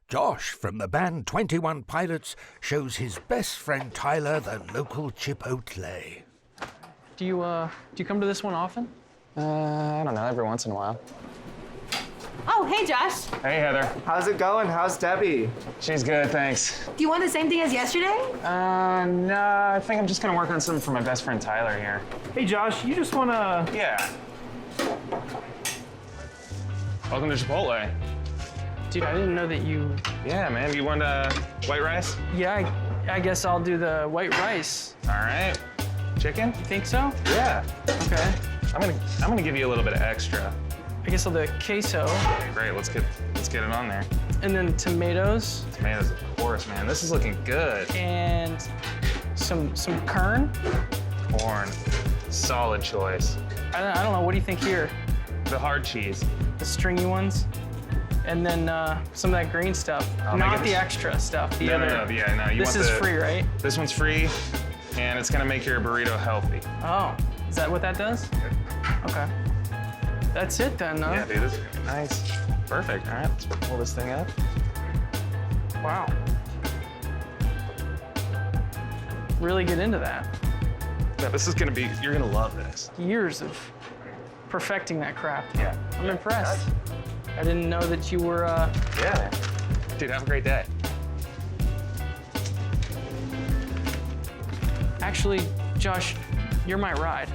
Josh from the band 21 Pilots shows his best friend Tyler the local Chipotle. Do you come to this one often? I don't know, every once in a while. Oh, hey, Josh. Hey, Heather. How's it going? How's Debbie? She's good, thanks. Do you want the same thing as yesterday? No, I think I'm just gonna work on something for my best friend Tyler here. Hey, Josh, you just wanna... Yeah. Welcome to Chipotle. Dude, I didn't know that you... Yeah, man, you want white rice? Yeah, I guess I'll do the white rice. All right. Chicken? You think so? Yeah. Okay. I'm gonna give you a little bit of extra. I guess I'll do queso. Okay, great, let's get it on there. And then tomatoes. Tomatoes, of course, man. This is looking good. And some kern. Corn, solid choice. I don't know, what do you think here? The hard cheese. The stringy ones? And then some of that green stuff. Not the extra stuff, the other. No, yeah, no. This is free, right? This one's free, and it's gonna make your burrito healthy. Oh, is that what that does? Okay. That's it then, huh? Yeah, dude, this is gonna be nice. Perfect, all right, let's pull this thing up. Wow. Really get into that. Yeah, this is gonna be, you're gonna love this. Years of perfecting that craft. Yeah. I'm impressed. I didn't know that you were, Yeah. Dude, have a great day. Actually, Josh, you're my ride.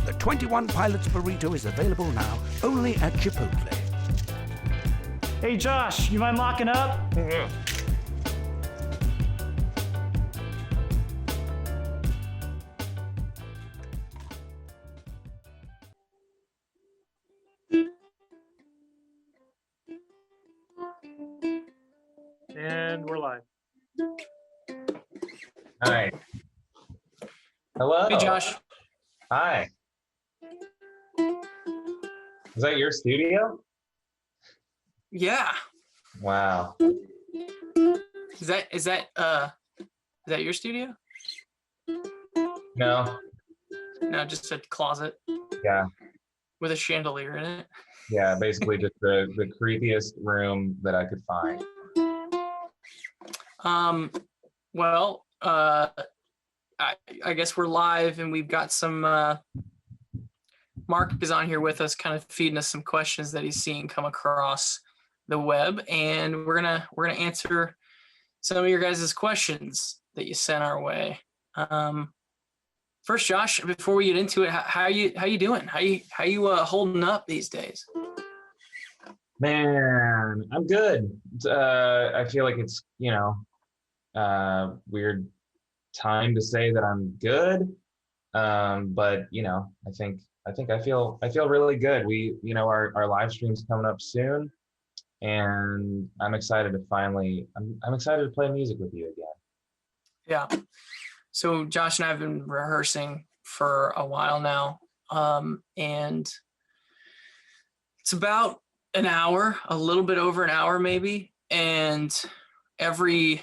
The 21 Pilots burrito is available now only at Chipotle. Hey, Josh, you mind locking up? Yeah. And we're live. Hi. Hello. Hey, Josh. Hi. Is that your studio? Yeah. Wow. Is that your studio? No. No, just a closet Yeah. with a chandelier in it. Yeah. Basically, just the creepiest room that I could find. Well, I guess we're live and we've got some, Mark is on here with us, kind of feeding us some questions that he's seeing come across the web. And we're gonna answer some of your guys' questions that you sent our way. First, Josh, before we get into it, how you doing? How you holding up these days? Man, I'm good. I feel like it's, weird time to say that I'm good. But I feel really good. We, our live stream's coming up soon, and I'm excited to I'm excited to play music with you again. Yeah. So Josh and I have been rehearsing for a while now. And it's about an hour, a little bit over an hour maybe. And every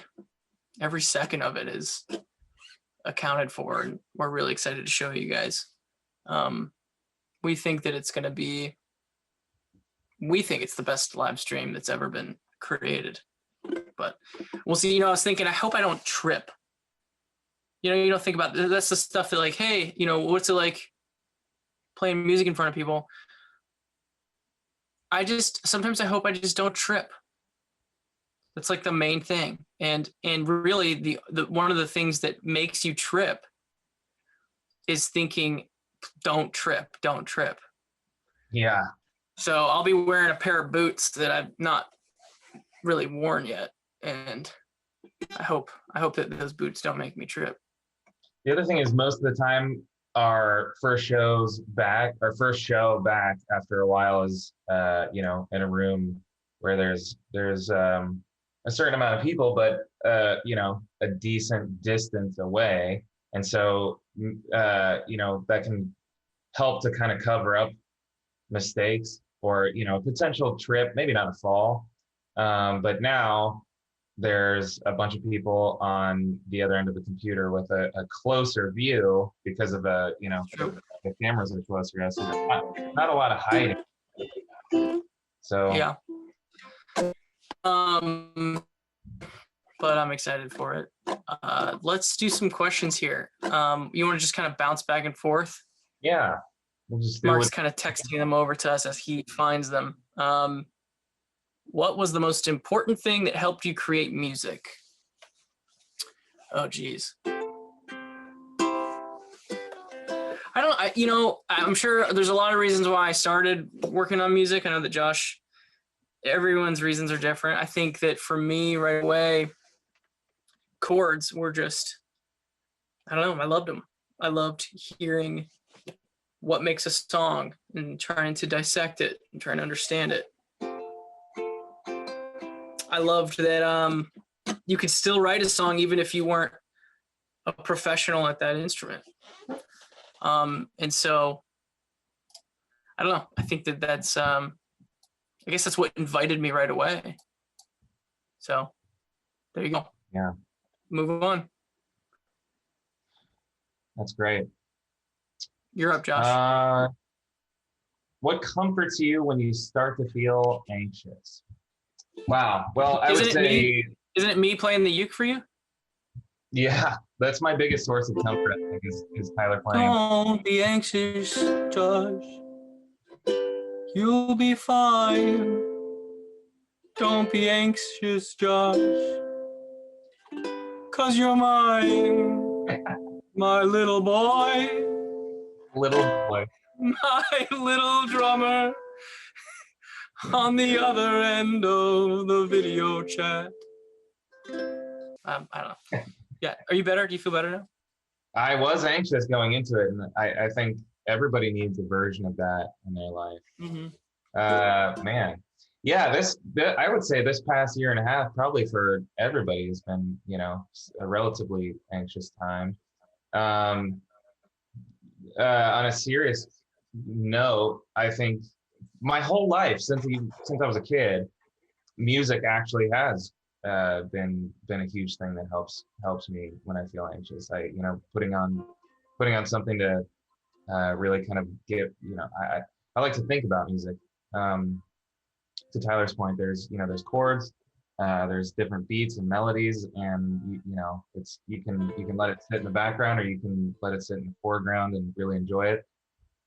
second of it is accounted for, and we're really excited to show you guys. We think that it's the best live stream that's ever been created, but we'll see. I was thinking, I hope I don't trip. You don't think about that's the stuff that, like, hey, what's it like playing music in front of people? Sometimes I hope I just don't trip. That's like the main thing. And really the one of the things that makes you trip is thinking, don't trip. Yeah. So I'll be wearing a pair of boots that I've not really worn yet. And I hope that those boots don't make me trip. The other thing is, most of the time, our first show back after a while is, in a room where there's a certain amount of people, but, a decent distance away. And so, that can help to kind of cover up mistakes or, potential trip, maybe not a fall. But now there's a bunch of people on the other end of the computer with a closer view because of the cameras are closer to us. So there's not a lot of hiding. So Yeah. But I'm excited for it. Let's do some questions here. You want to just kind of bounce back and forth? yeah, we'll just do Mark's it. kind of texting them over to us as he finds them. What was the most important thing that helped you create music? Oh, geez. I'm sure there's a lot of reasons why I started working on music. I know that Josh, everyone's reasons are different. I think that for me right away, chords were just, I don't know, I loved them. I loved hearing what makes a song and trying to dissect it and trying to understand it. I loved that you could still write a song even if you weren't a professional at that instrument. And so, I don't know. I think that's, I guess that's what invited me right away. So, there you go. Yeah, Move on. that's great. You're up, Josh. What comforts you when you start to feel anxious? Wow. Well, I would say, isn't it me playing the uke for you? yeah, that's my biggest source of comfort, I think, is Tyler playing. Don't be anxious, Josh. You'll be fine. Don't be anxious, Josh. 'Cause you're mine, my little boy. Little boy. My little drummer on the other end of the video chat. I don't know. Yeah, are you better? Do you feel better now? I was anxious going into it, and I think everybody needs a version of that in their life. Mm-hmm. Man, yeah, I would say this past year and a half, probably for everybody, has been, a relatively anxious time. On a serious note, I think my whole life since I was a kid, music actually has been a huge thing that helps me when I feel anxious. Putting on something to really kind of get, I like to think about music. To Tyler's point, there's chords, there's different beats and melodies, and you can let it sit in the background, or you can let it sit in the foreground and really enjoy it.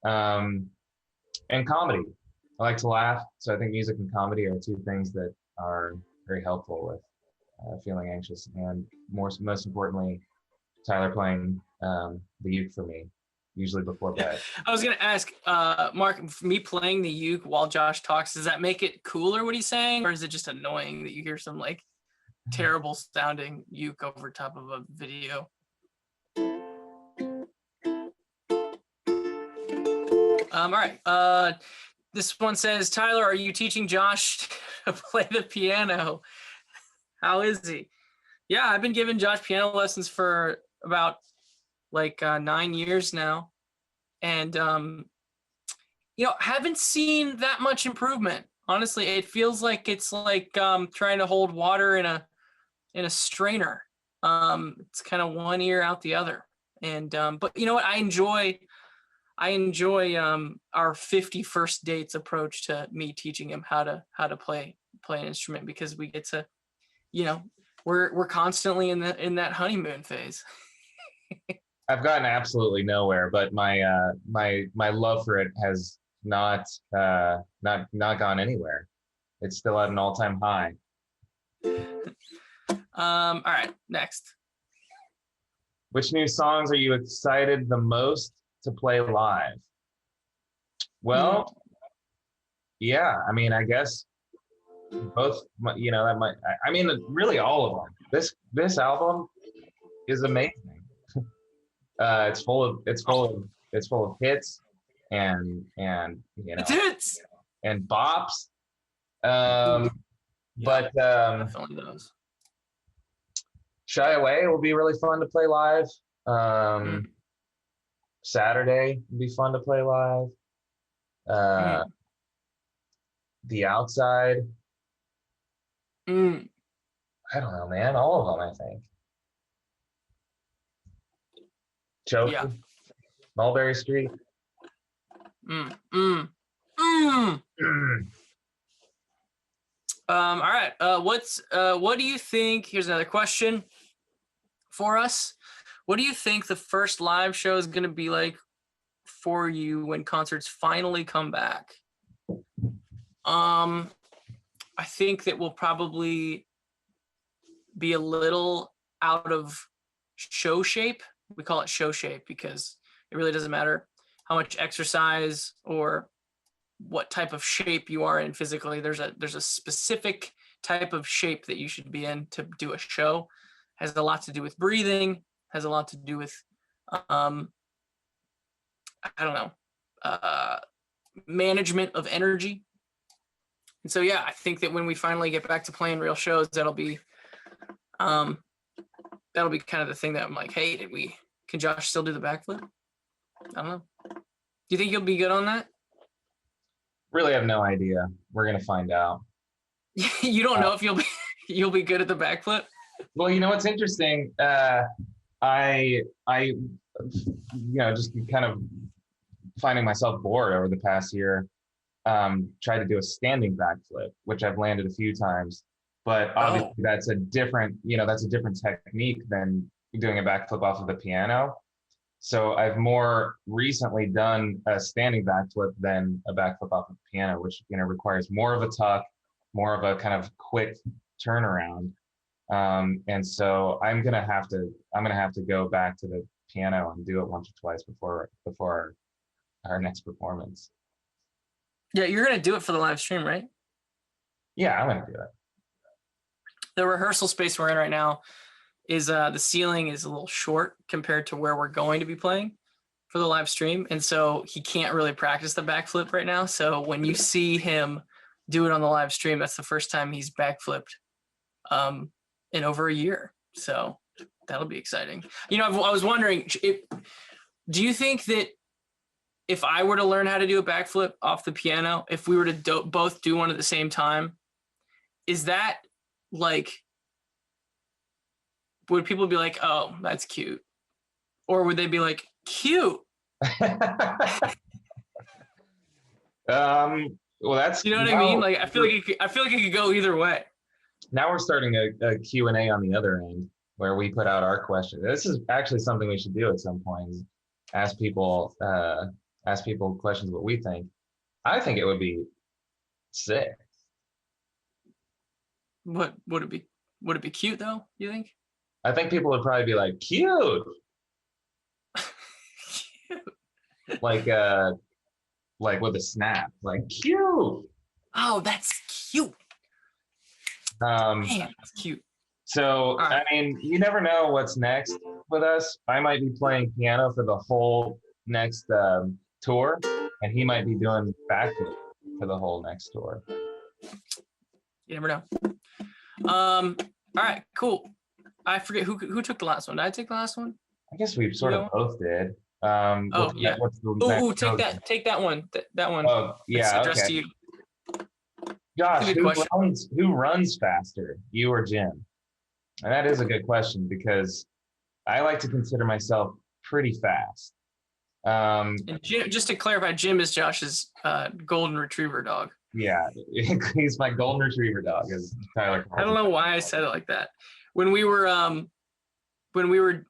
And comedy, I like to laugh, so I think music and comedy are two things that are very helpful with feeling anxious, and most importantly, Tyler playing the uke for me, usually before bed. I was gonna ask, Mark, for me playing the uke while Josh talks, does that make it cooler what he's saying, or is it just annoying that you hear some like terrible sounding uke over top of a video? All right. This one says, Tyler, are you teaching Josh to play the piano? How is he? Yeah, I've been giving Josh piano lessons for about 9 years now. And, haven't seen that much improvement. Honestly, it feels like it's like trying to hold water in a strainer. It's kind of one ear out the other. And, but you know what? I enjoy our 50 first dates approach to me teaching him how to play an instrument, because we get to, we're constantly in that honeymoon phase. I've gotten absolutely nowhere, but my love for it has not gone anywhere. It's still at an all-time high. All right, next. Which new songs are you excited the most to play live? Well, yeah, I mean, I guess both, really all of them. This album is amazing. It's full of hits and It's hits and bops. Definitely those. Shy Away will be really fun to play live. Saturday would be fun to play live. The Outside. I don't know, man. All of them, I think. Choking. Yeah. Mulberry Street. Mm, mm, mm. Mm. All right. What do you think? Here's another question for us. What do you think the first live show is going to be like for you when concerts finally come back? I think that we'll probably be a little out of show shape. We call it show shape because it really doesn't matter how much exercise or what type of shape you are in physically. There's a specific type of shape that you should be in to do a show. Has a lot to do with breathing, has a lot to do with I don't know, management of energy. And so yeah, I think that when we finally get back to playing real shows, that'll be kind of the thing that I'm like, hey, can Josh still do the backflip? I don't know. Do you think you'll be good on that? Really have no idea. We're gonna find out. You don't know if you'll be good at the backflip? Well, you know what's interesting? I just kind of finding myself bored over the past year. Tried to do a standing backflip, which I've landed a few times, but obviously that's a different technique than doing a backflip off of the piano. So I've more recently done a standing backflip than a backflip off of the piano, which requires more of a tuck, more of a kind of quick turnaround. And so I'm gonna have to go back to the piano and do it once or twice before our next performance. Yeah, you're gonna do it for the live stream, right? Yeah, I'm gonna do it. The rehearsal space we're in right now is the ceiling is a little short compared to where we're going to be playing for the live stream, and so he can't really practice the backflip right now. So when you see him do it on the live stream, that's the first time he's backflipped in over a year. So that'll be exciting. I was wondering, do you think that if I were to learn how to do a backflip off the piano, if we were to both do one at the same time, is that like, would people be like, oh, that's cute? Or would they be like, cute? Well, that's, you know what I mean? Like, I feel like it could go either way. Now we're starting a Q&A on the other end where we put out our questions. This is actually something we should do at some point, is ask people questions what we think. I think it would be sick. What would it be cute though, you think? I think people would probably be like, cute. Like with a snap, like cute. Oh, that's cute. Man, that's cute. So, right. I mean, you never know what's next with us. I might be playing piano for the whole next tour, and he might be doing backflip for the whole next tour. You never know. All right, cool. I forget who took the last one. Did I take the last one? I guess we sort of both did. Yeah. Take that one. That one. Oh, yeah. It's addressed to you. Josh, who runs faster, you or Jim? And that is a good question because I like to consider myself pretty fast. And Jim, just to clarify, Jim is Josh's golden retriever dog. Yeah, he's my golden retriever dog, as Tyler calls I don't know why I said it like that. When we were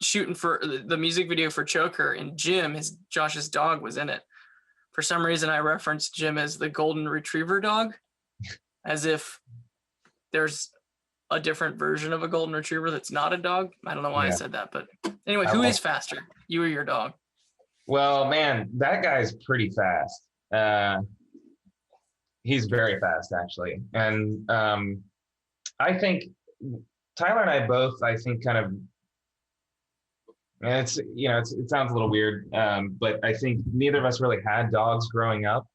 shooting for the music video for Choker, and Josh's dog was in it. For some reason, I referenced Jim as the golden retriever dog, as if there's a different version of a golden retriever that's not a dog. I don't know why I said that, but anyway, who is faster, you or your dog? Well, man, that guy's pretty fast. He's very fast, actually. And I think Tyler and I both, I think, kind of, and it sounds a little weird, but I think neither of us really had dogs growing up.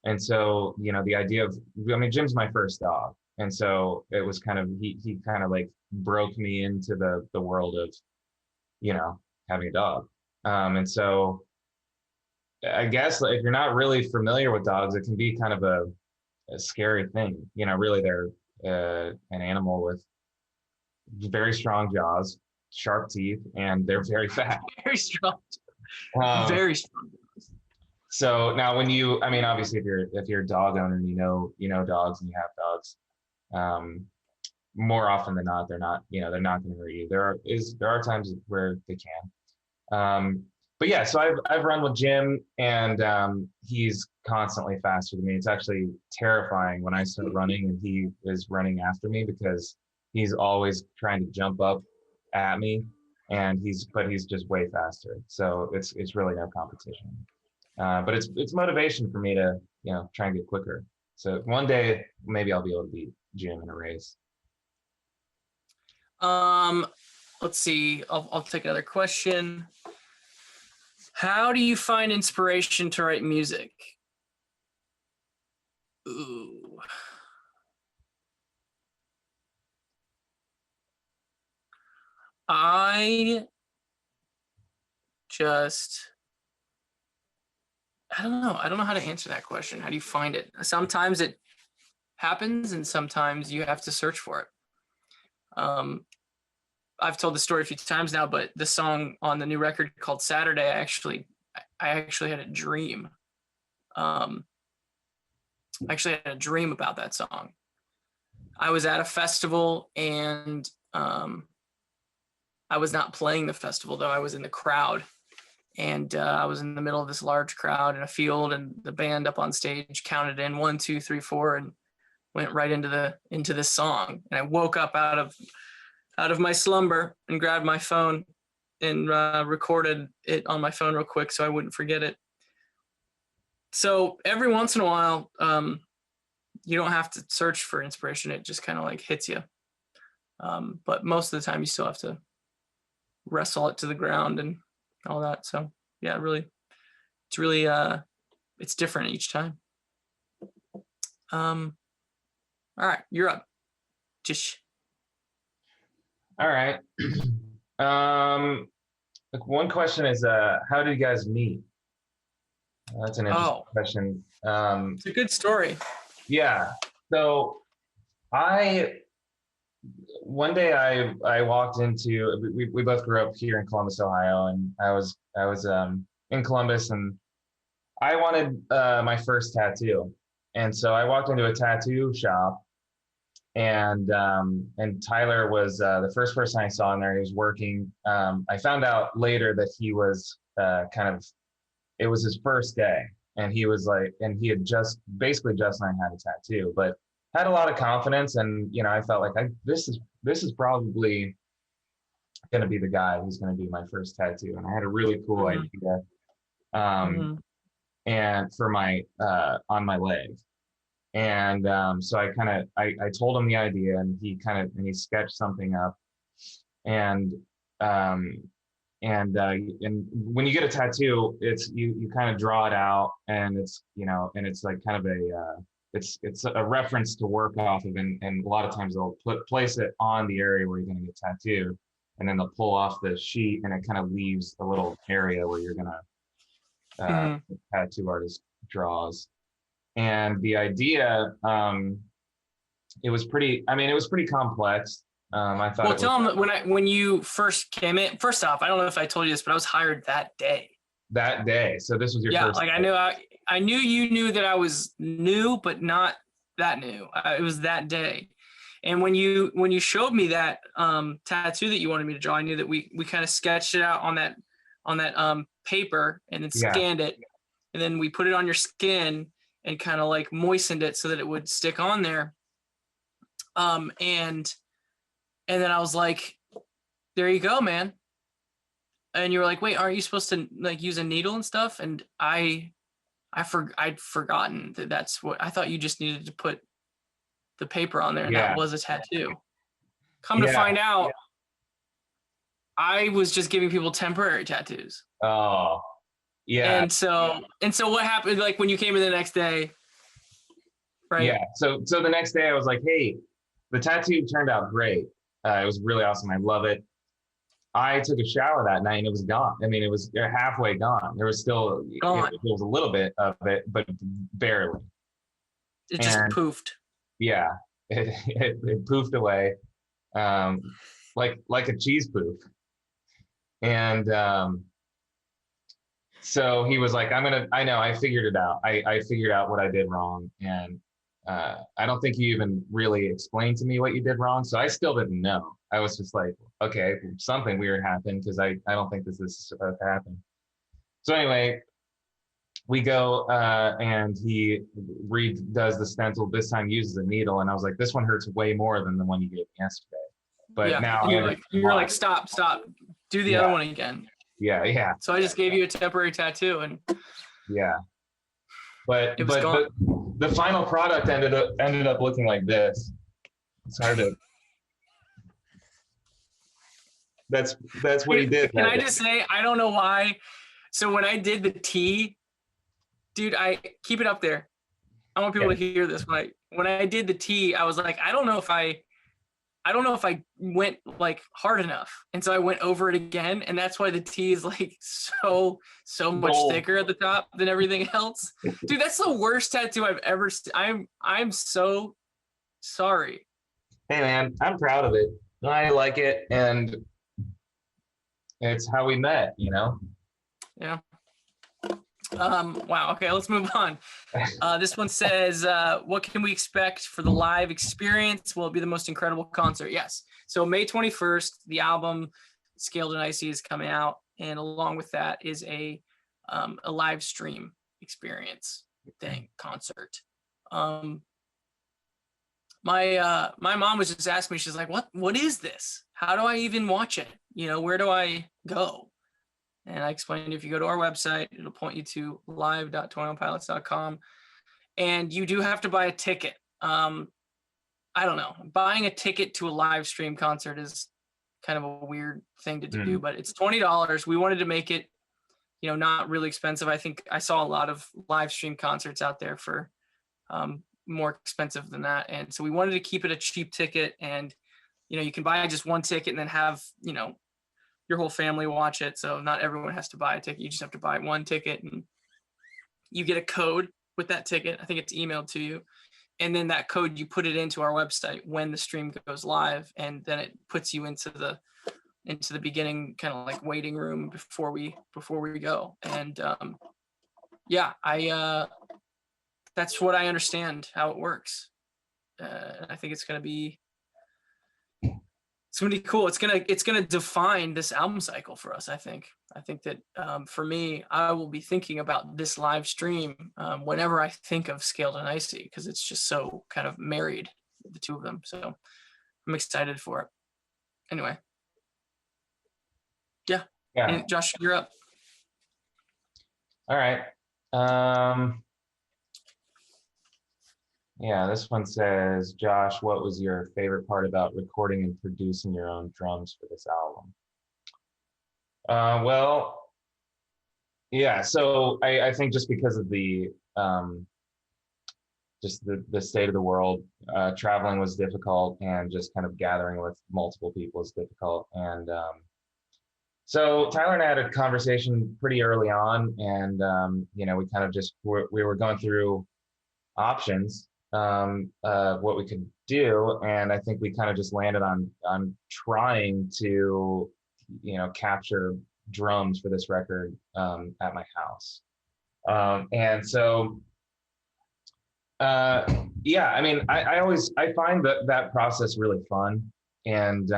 And so, the idea of, Jim's my first dog. And so it was kind of, he kind of like broke me into the world of, having a dog. And so I guess if you're not really familiar with dogs, it can be kind of a scary thing. Really they're an animal with very strong jaws, sharp teeth, and they're very fast. Very strong. Very strong. So now when you, I mean, obviously if you're a dog owner and you know dogs and you have dogs, more often than not, they're not going to hurt you. There are times where they can. But yeah, so I've run with Jim, and he's constantly faster than me. It's actually terrifying when I start running and he is running after me, because he's always trying to jump up at me, and he's just way faster. So it's really no competition. But it's motivation for me to try and get quicker. So one day maybe I'll be able to beat Jim in a race. Let's see. I'll take another question. How do you find inspiration to write music? Ooh. I don't know. I don't know how to answer that question. How do you find it? Sometimes it happens, and sometimes you have to search for it. I've told the story a few times now, but the song on the new record called Saturday, I actually had a dream. I actually had a dream about that song. I was at a festival, and I was not playing the festival, though. I was in the crowd, and I was in the middle of this large crowd in a field, and the band up on stage counted in 1, 2, 3, 4, and went right into this song. And I woke up out of my slumber and grabbed my phone and recorded it on my phone real quick so I wouldn't forget it. So every once in a while, you don't have to search for inspiration. It just kind of like hits you. But most of the time you still have to wrestle it to the ground and all that. So yeah, it's different each time. All right, you're up. Just. All right. One question is, how did you guys meet? That's an interesting question. It's a good story. Yeah. So one day I walked into, we both grew up here in Columbus, Ohio, and I was in Columbus, and I wanted my first tattoo. And so I walked into a tattoo shop, and Tyler was the first person I saw in there. He was working. I found out later that he was it was his first day, and he was like, and he had basically just learned how to tattoo, but had a lot of confidence. And I felt like this is probably going to be the guy who's going to do my first tattoo. And I had a really cool idea, and for my on my leg. And so I told him the idea, and he sketched something up, and when you get a tattoo, it's you kind of draw it out, and it's and it's like kind of it's a reference to work off of, and a lot of times they'll place it on the area where you're going to get tattooed, and then they'll pull off the sheet, and it kind of leaves a little area where you're gonna the tattoo artist draws. And the idea, it was pretty complex. I thought. Well, tell them when you first came in. First off, I don't know if I told you this, but I was hired that day. That day, so this was your first. Yeah, like I knew you knew that I was new, but not that new. It was that day, and when you showed me that tattoo that you wanted me to draw, I knew that we kind of sketched it out on that paper, and then scanned it, and then we put it on your skin and kind of like moistened it so that it would stick on there. And then I was like, there you go, man. And you were like, wait, aren't you supposed to like use a needle and stuff? And I'd forgotten that's what I thought. You just needed to put the paper on there, and that was a tattoo. Come to find out, I was just giving people temporary tattoos. Oh, yeah. And so what happened, like when you came in the next day, right? Yeah. So the next day I was like, hey, the tattoo turned out great. It was really awesome. I love it. I took a shower that night, and it was gone. I mean, it was halfway gone. There was still gone. It was a little bit of it, but barely. It just poofed. Yeah, it poofed away, like a cheese poof. And So he was like, I figured it out. I figured out what I did wrong. And I don't think you even really explained to me what you did wrong. So I still didn't know. I was just like, okay, something weird happened because I don't think this is supposed to happen. So anyway, we go and he redoes the stencil. This time uses a needle. And I was like, this one hurts way more than the one you gave me yesterday. But Yeah. now you're like, stop, do the other one again. Yeah. So I just gave you a temporary tattoo, and yeah. But it was gone. the final product ended up looking like this. It's hard to. That's what he did. Can I just say, I don't know why. So when I did the T, dude, I keep it up there. I want people to hear this. When I did the T, I was like, I don't know if I went like hard enough. And so I went over it again. And that's why the T is like so much thicker at the top than everything else. Dude, that's the worst tattoo I've ever seen. I'm so sorry. Hey man, I'm proud of it. I like it. And it's how we met, you know? Yeah. Wow. Okay, let's move on. This one says, what can we expect for the live experience? Will it be the most incredible concert? Yes. So May 21st, the album Scaled and Icy is coming out. And along with that is a live stream experience concert. My mom was just asking me, she's like, what is this? How do I even watch it? You know, where do I go? And I explained, if you go to our website, it'll point you to live.21pilots.com. And you do have to buy a ticket. I don't know. Buying a ticket to a live stream concert is kind of a weird thing to do, but it's $20. We wanted to make it, you know, not really expensive. I think I saw a lot of live stream concerts out there for more expensive than that. And so we wanted to keep it a cheap ticket, and, you know, you can buy just one ticket and then have, you know, your whole family watch it. So not everyone has to buy a ticket. You just have to buy one ticket, and you get a code with that ticket. I think it's emailed to you. And then that code, you put it into our website when the stream goes live. And then it puts you into the beginning, kind of like waiting room before we go. And that's what I understand how it works. I think it's going to be cool. It's gonna define this album cycle for us. I think that for me, I will be thinking about this live stream whenever I think of Scaled and Icy, because it's just so kind of married, the two of them. So I'm excited for it. Anyway, yeah. And Josh, you're up. All right. Yeah, this one says, Josh, what was your favorite part about recording and producing your own drums for this album? Well, yeah, so I think just because of the state of the world, traveling was difficult, and just kind of gathering with multiple people is difficult. And so Tyler and I had a conversation pretty early on, and you know, we kind of just we were going through options. What we could do, and I think we kind of just landed on trying to, you know, capture drums for this record at my house. And so yeah, I mean, I find that process really fun, and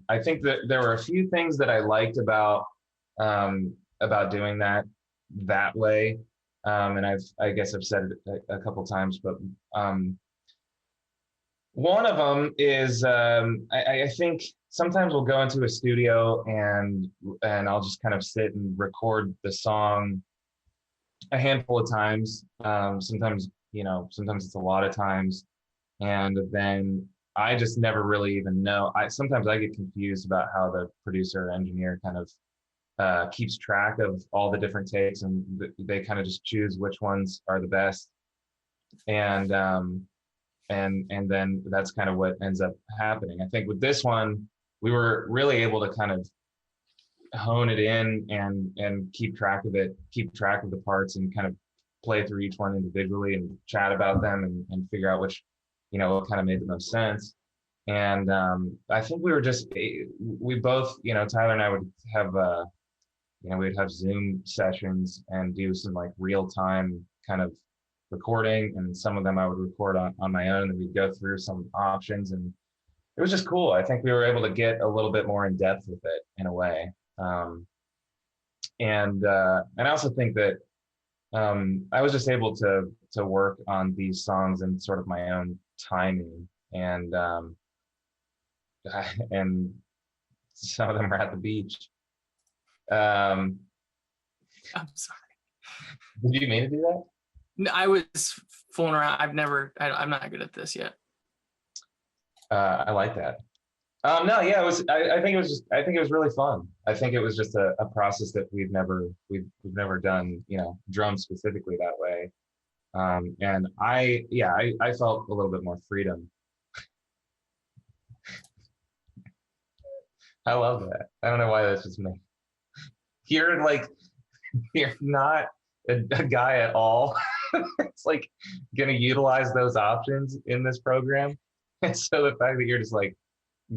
I think that there were a few things that I liked about doing that way. And I guess I've said it a couple times, but one of them is I think sometimes we'll go into a studio and I'll just kind of sit and record the song a handful of times. Sometimes it's a lot of times, and then I just never really even know. Sometimes I get confused about how the producer or engineer kind of keeps track of all the different takes, and they kind of just choose which ones are the best, and then that's kind of what ends up happening. I think with this one, we were really able to kind of hone it in and keep track of the parts, and kind of play through each one individually and chat about them and figure out which, you know, what kind of made the most sense. And I think we both, you know, Tyler and I would have we'd have Zoom sessions and do some like real time kind of recording, and some of them I would record on my own, and we'd go through some options, and it was just cool. I think we were able to get a little bit more in depth with it in a way. And I also think that I was just able to work on these songs in sort of my own timing, and and some of them were at the beach. I'm sorry. Did you mean to do that? No, I was fooling around. I'm not good at this yet. I like that. No, yeah, it was. I think it was really fun. I think it was just a process that we've never done, drums specifically that way. And I felt a little bit more freedom. I love that. I don't know why that's just me. You're not a guy at all. It's like gonna utilize those options in this program. And so the fact that you're just like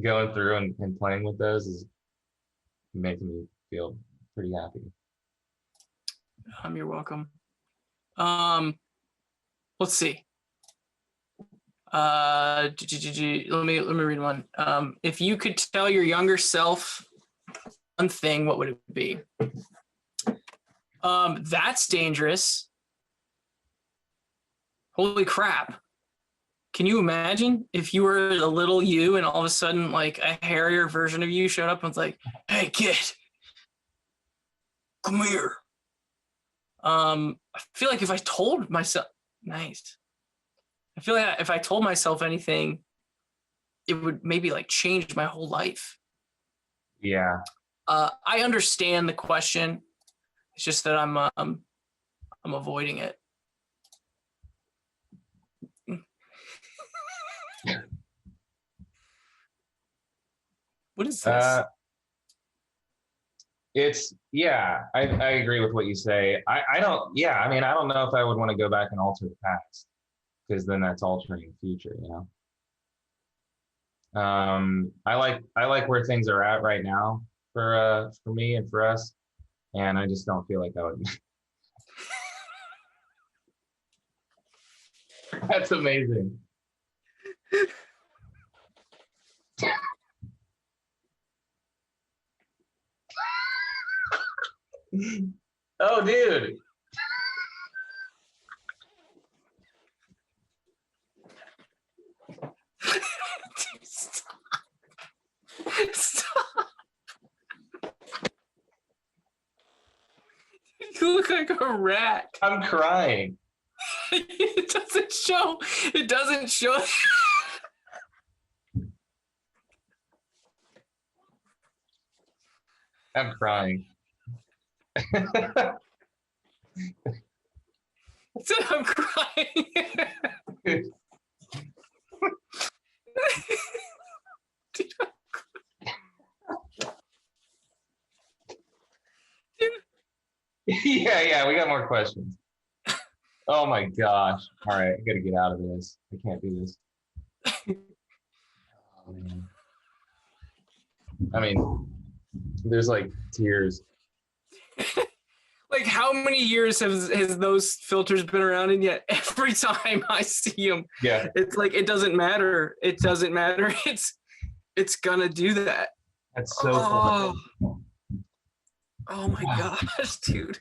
going through and playing with those is making me feel pretty happy. You're welcome. Let's see. Let me read one. If you could tell your younger self one thing, what would it be? That's dangerous. Holy crap. Can you imagine if you were a little you and all of a sudden like a hairier version of you showed up and was like, hey kid, come here. I feel like if I told myself, nice. I feel like if I told myself anything, it would maybe like change my whole life. Yeah. I understand the question. It's just that I'm avoiding it. What is this? I agree with what you say. I don't know if I would want to go back and alter the past, because then that's altering the future, I like where things are at right now for me and for us, and I just don't feel like I would. That's amazing. Oh, dude. Stop. You look like a rat. I'm crying. It doesn't show. I'm crying. I'm crying. Yeah, we got more questions. Oh my gosh. All right, I gotta get out of this. I can't do this. Oh, man. I mean, there's like tears. Like, how many years has those filters been around? And yet every time I see them, Yeah, it's like, it doesn't matter. It doesn't matter. It's gonna do that. that's so funny. Oh my gosh, dude.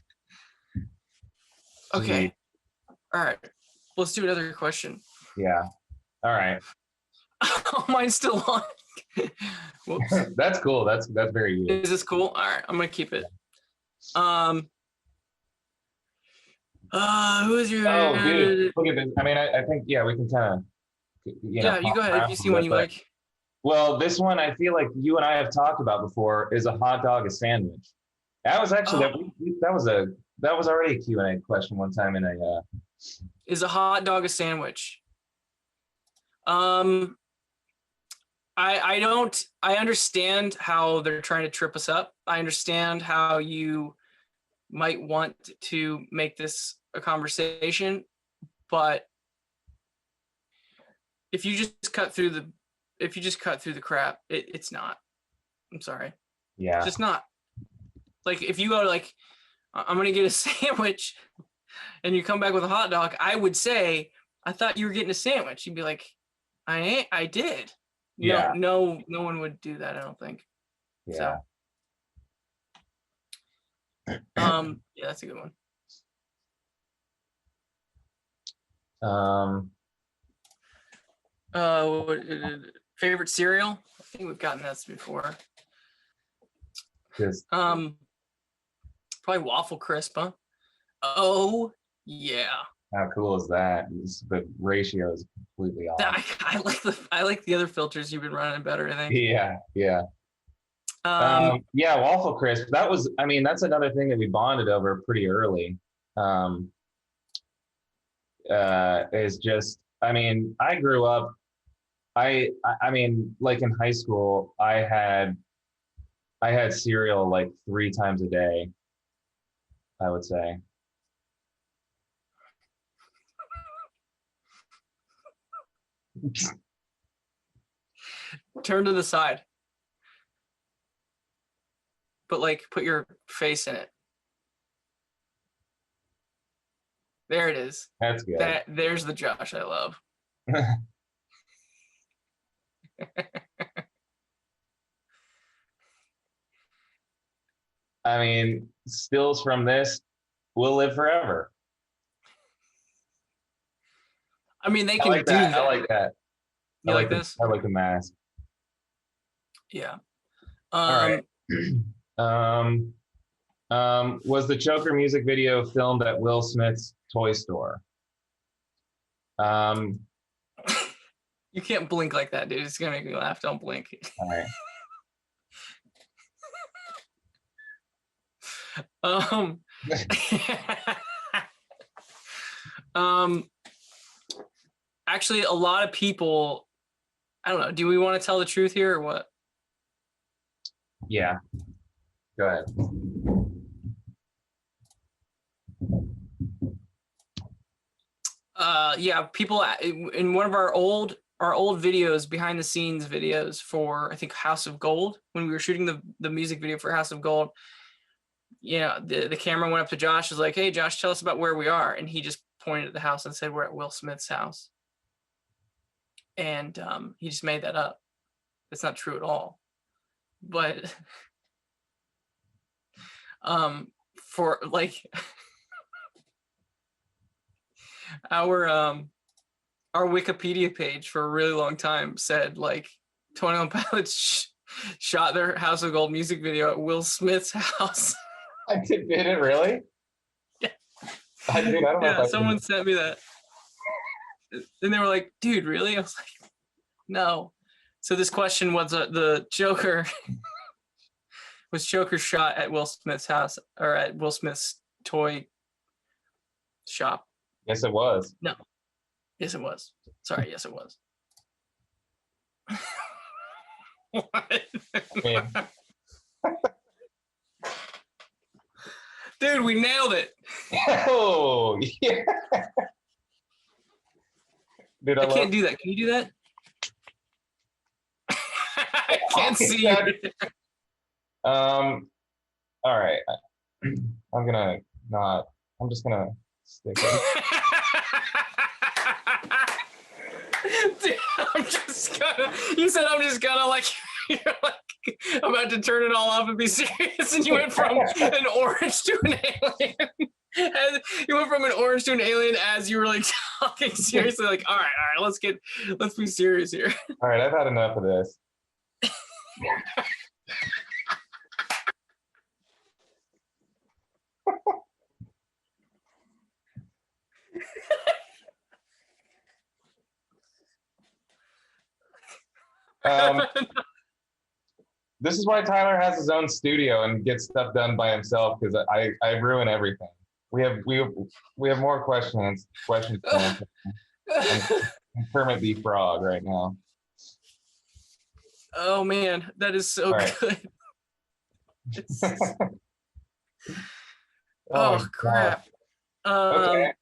Okay. All right. Let's do another question. Yeah. All right. Oh, mine's still on. Whoops. That's cool. That's very good. Is this cool? All right. I'm gonna keep it. Who is your? Oh, dude, look at this. I mean, I think we can kind of. Yeah, you go ahead. If you see one you like. Well, this one I feel like you and I have talked about before is a hot dog a sandwich. That was actually that was already a Q&A question one time in a. Is a hot dog a sandwich? I understand how they're trying to trip us up. I understand how you might want to make this a conversation, but if you just cut through the crap, it's not. I'm sorry. Yeah. It's just not. Like if you go to like, I'm gonna get a sandwich, and you come back with a hot dog, I would say, I thought you were getting a sandwich. You'd be like, I did. Yeah. No one would do that, I don't think. Yeah. So, yeah, that's a good one. Favorite cereal? I think we've gotten this before. Just Probably Waffle Crisp, huh? Oh yeah. how cool is that? The ratio is completely off. I like the other filters you've been running better, I think. Yeah, yeah. Yeah, Waffle Crisp. That was, I mean, that's another thing that we bonded over pretty early. Is just, I mean, I grew up, I mean, like in high school, I had cereal like 3 times a day, I would say. Turn to the side. But like put your face in it. There it is. That's good. There's the Josh I love. I mean, stills from this will live forever. I mean, they I can like do that. that. I like that. You like this? I like the mask. Yeah. All right. Was the Joker music video filmed at Will Smith's toy store? You can't blink like that, dude. It's gonna make me laugh. Don't blink. All right. Actually, a lot of people, I don't know. Do we want to tell the truth here or what? Yeah. Go ahead. Yeah, people in one of our old videos, behind the scenes videos for, I think, House of Gold, when we were shooting the music video for House of Gold, yeah, the camera went up to Josh, was like, hey Josh, tell us about where we are, and he just pointed at the house and said we're at Will Smith's house. And he just made that up. It's not true at all. But for like our Wikipedia page for a really long time said like 21 Pilots shot their House of Gold music video at Will Smith's house. Did it really? Yeah. I don't know. Yeah, someone sent me that. And they were like, dude, really? I was like, no. So this question was the Joker was Joker shot at Will Smith's house or at Will Smith's toy shop? Yes, it was. No. Yes, it was. Sorry. Yes, it was. What? I mean, Dude, we nailed it. oh, yeah. Dude, I can't do that. Can you do that? I can't see you. All right. I'm just gonna stick it. Dude, you said I'm just gonna like, you're like, I'm about to turn it all off and be serious, and you went from an orange to an alien. And you went from an orange to an alien as you were like talking seriously, like, all right, let's be serious here. All right, I've had enough of this. This is why Tyler has his own studio and gets stuff done by himself, because I ruin everything. We have more questions to answer. I'm Kermit the Frog right now. Oh man, that is so right. good. Oh crap. Okay.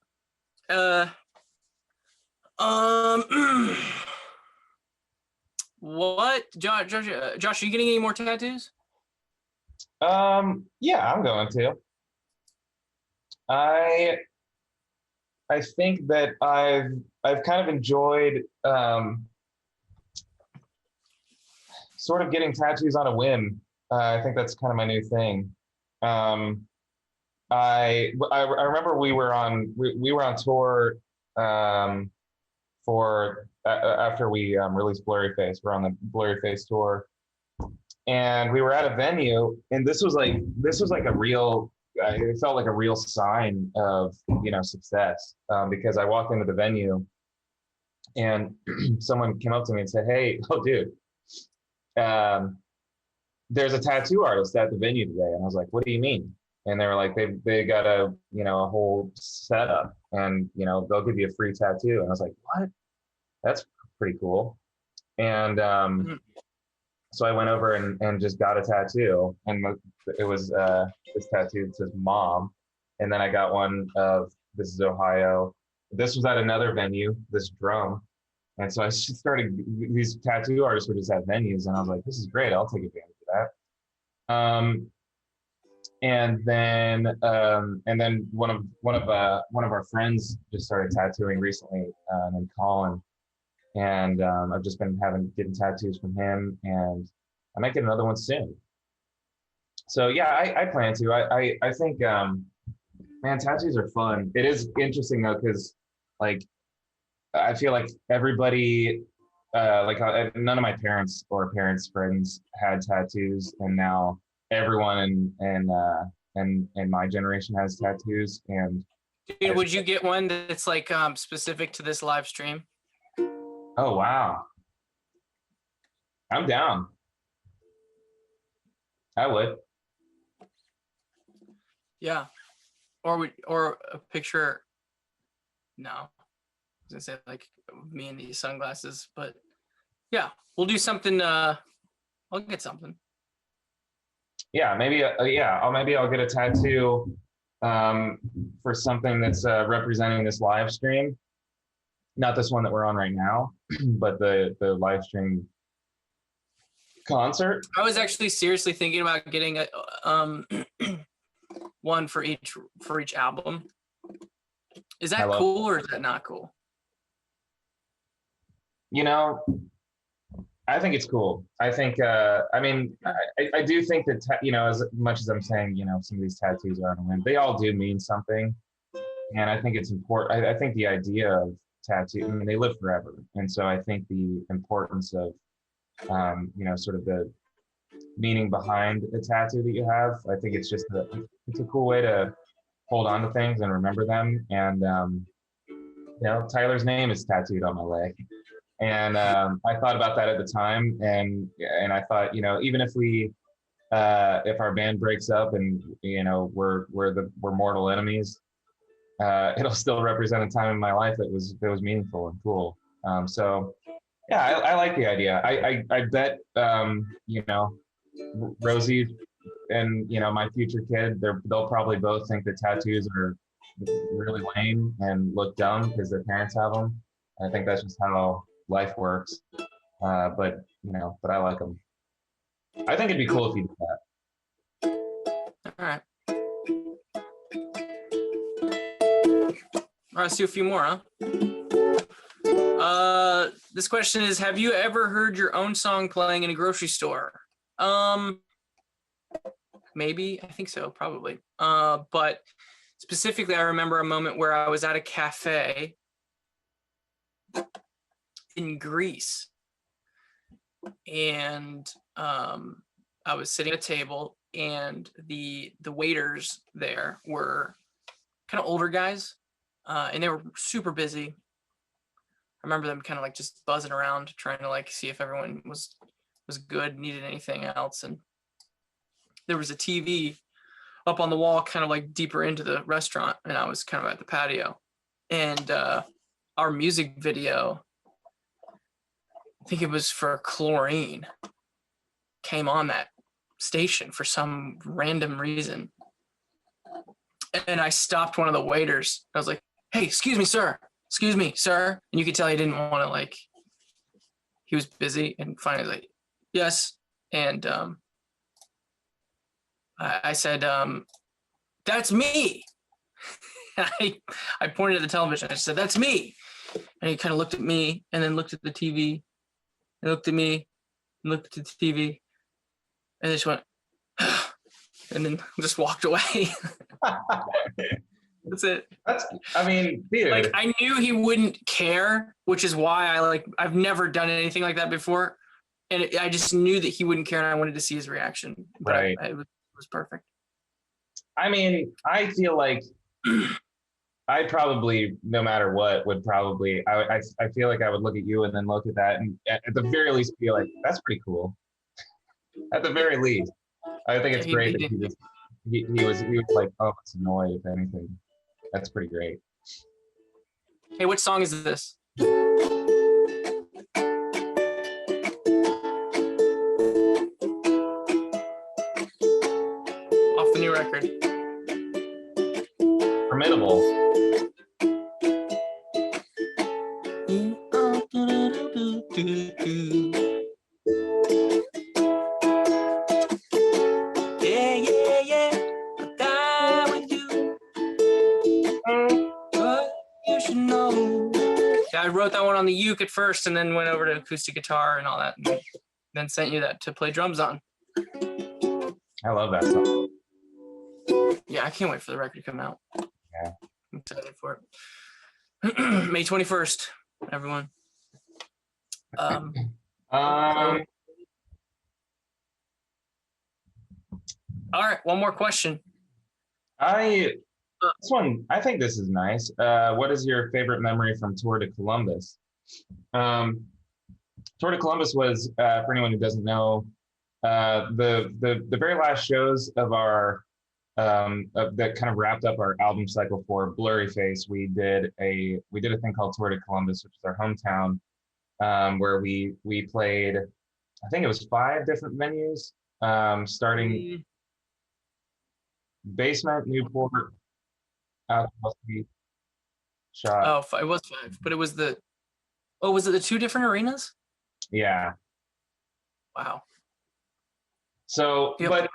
What, Josh? Are you getting any more tattoos? Yeah, I'm going to. I I think that I've kind of enjoyed sort of getting tattoos on a whim. I think that's kind of my new thing. Um, I remember we were on tour for after we released Blurry Face. We're on the Blurry Face tour, and we were at a venue, and this was like a real. It felt like a real sign of success because I walked into the venue, and someone came up to me and said, "Hey, oh dude, um, there's a tattoo artist at the venue today." And I was like, "What do you mean?" And they were like, they got a whole setup, and they'll give you a free tattoo. And I was like, "What? That's pretty cool." And so I went over and just got a tattoo, and it was this tattoo that says "Mom," and then I got one of "This is Ohio." This was at another venue, this drum, and so I just started. These tattoo artists would just have venues, and I was like, "This is great. I'll take advantage of that." And then one of our friends just started tattooing recently, named Colin, and I've just been getting tattoos from him, and I might get another one soon. So yeah, I plan to. I think man, tattoos are fun. It is interesting though, because like I feel like everybody none of my parents or parents' friends had tattoos, and now everyone in my generation has tattoos. And Dude, would you get one that's like specific to this live stream? oh wow, I'm down. I would. Yeah. Or a picture. No. I was gonna say like me in these sunglasses, but yeah, we'll do something. I'll get something. Yeah, maybe. Maybe I'll get a tattoo for something that's representing this live stream. Not this one that we're on right now, but the live stream concert. I was actually seriously thinking about getting a one for each album. Is that cool or is that not cool? I think it's cool. I think I do think that as much as I'm saying some of these tattoos are on a whim, they all do mean something, and I think it's important. I think the idea of tattoo, I mean, they live forever, and so I think the importance of sort of the meaning behind a tattoo that you have. I think it's just it's a cool way to hold on to things and remember them. And Tyler's name is tattooed on my leg, and I thought about that at the time, and I thought even if if our band breaks up and we're mortal enemies, it'll still represent a time in my life that was meaningful and cool. So yeah, I like the idea. I bet Rosie and my future kid, they'll probably both think that tattoos are really lame and look dumb because their parents have them. I think that's just how life works. But I like them. I think it'd be cool if you did that. All right. All right, let's do a few more, huh? This question is, have you ever heard your own song playing in a grocery store? Maybe, I think so, probably. But specifically, I remember a moment where I was at a cafe in Greece, and I was sitting at a table, and the waiters there were kind of older guys, and they were super busy. I remember them kind of like just buzzing around, trying to like see if everyone was good, needed anything else. And there was a TV up on the wall, kind of like deeper into the restaurant, and I was kind of at the patio. And our music video, I think it was for Chlorine, came on that station for some random reason. And I stopped one of the waiters. I was like, "Hey, excuse me, sir. Excuse me, sir." And you could tell he didn't want to, like, he was busy. And finally, like, "Yes." And I said, that's me. I pointed at the television. I said, that's me. And he kind of looked at me and then looked at the TV and looked at me and looked at the TV and just went, and then just walked away. That's it. I mean, dude. Like, I knew he wouldn't care, which is why I've never done anything like that before. And I just knew that he wouldn't care, and I wanted to see his reaction. But Right. It was perfect. I mean, I feel like I probably, no matter what, would probably, I feel like I would look at you and then look at that and at the very least be like, that's pretty cool. At the very least. I think it's great that he was like, oh, it's annoyed, if anything. That's pretty great. Hey, which song is this? Off the new record. Formidable. Yeah, yeah, yeah. I'll die with you. But you should know. Yeah, I wrote that one on the uke at first and then went over to acoustic guitar and all that. And then sent you that to play drums on. I love that song. Yeah, I can't wait for the record to come out. Yeah. I'm excited for it. May 21st, everyone. All right, one more question. I think this is nice. What is your favorite memory from Tour de Columbus? Tour de Columbus was, for anyone who doesn't know, the very last shows of our that kind of wrapped up our album cycle for Blurry Face. We did a thing called Tour de Columbus, which is our hometown, where we played, I think it was 5 different venues, starting Basement, Newport, Alchemy, Shot. Oh, it was 5, but it was was it the 2 different arenas? Yeah. Wow. So, we played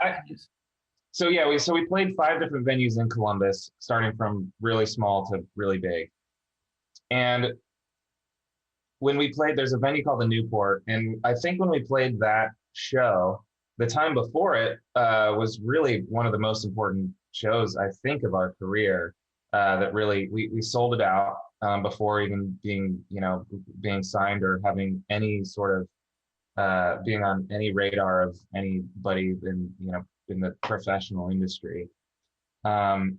5 different venues in Columbus, starting from really small to really big. And when we played, there's a venue called the Newport, and I think when we played that show, the time before it was really one of the most important shows, I think, of our career. That really we sold it out before even being signed or having any sort of being on any radar of anybody in the professional industry. And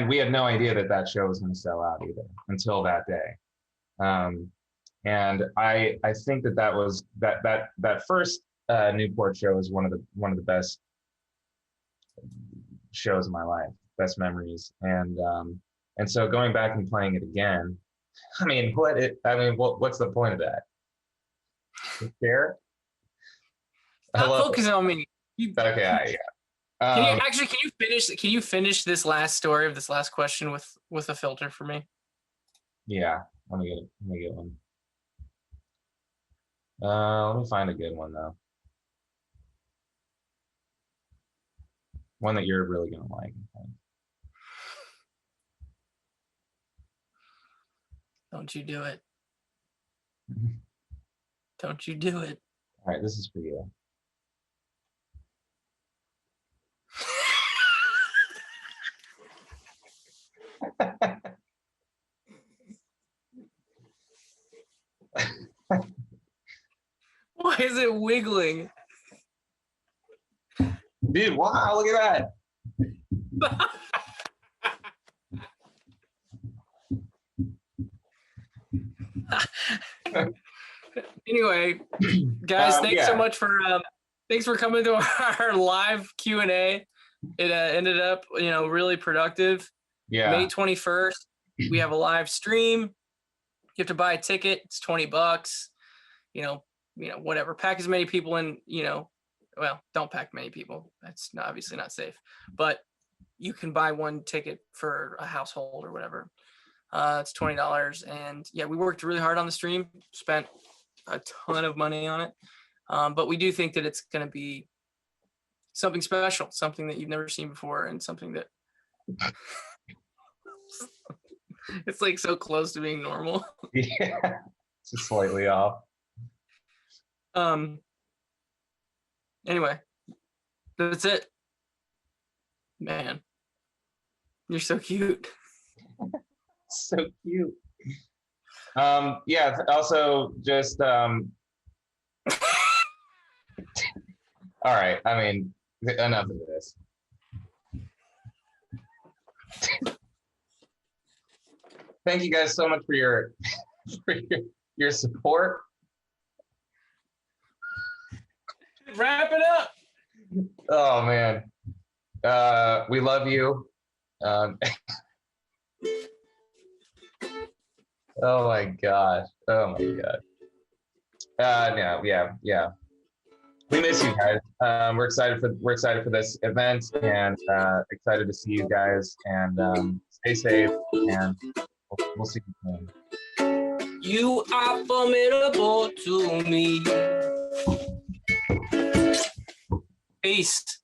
we had no idea that show was going to sell out either until that day. And I think that was that first Newport show is one of the best shows of my life, best memories. And so going back and playing it again, what's the point of that? Share? Stop focusing on me. Okay, yeah. Can you finish this last story of this last question with a filter for me? Yeah, let me get one. Let me find a good one though. One that you're really gonna like. Don't you do it. Don't you do it. All right, this is for you. Why is it wiggling? Dude, wow, look at that. Anyway, guys, thanks so much for coming to our live Q&A. It ended up, really productive. Yeah. May 21st, we have a live stream. You have to buy a ticket. It's $20. Whatever. Pack as many people in, well, don't pack many people. That's obviously not safe. But you can buy one ticket for a household or whatever. It's $20. And yeah, we worked really hard on the stream, spent a ton of money on it. But we do think that it's going to be something special, something that you've never seen before, and something that it's like so close to being normal. Yeah, just slightly off. Anyway, that's it. Man, you're so cute. So cute. Yeah, also just all right, I mean, enough of this. Thank you guys so much for your your support. Wrap it up. Oh man. We love you. Oh my gosh. Oh my god. Yeah. We miss you guys. We're excited for this event and excited to see you guys, and stay safe, and we'll see you soon. You are formidable to me. Peace.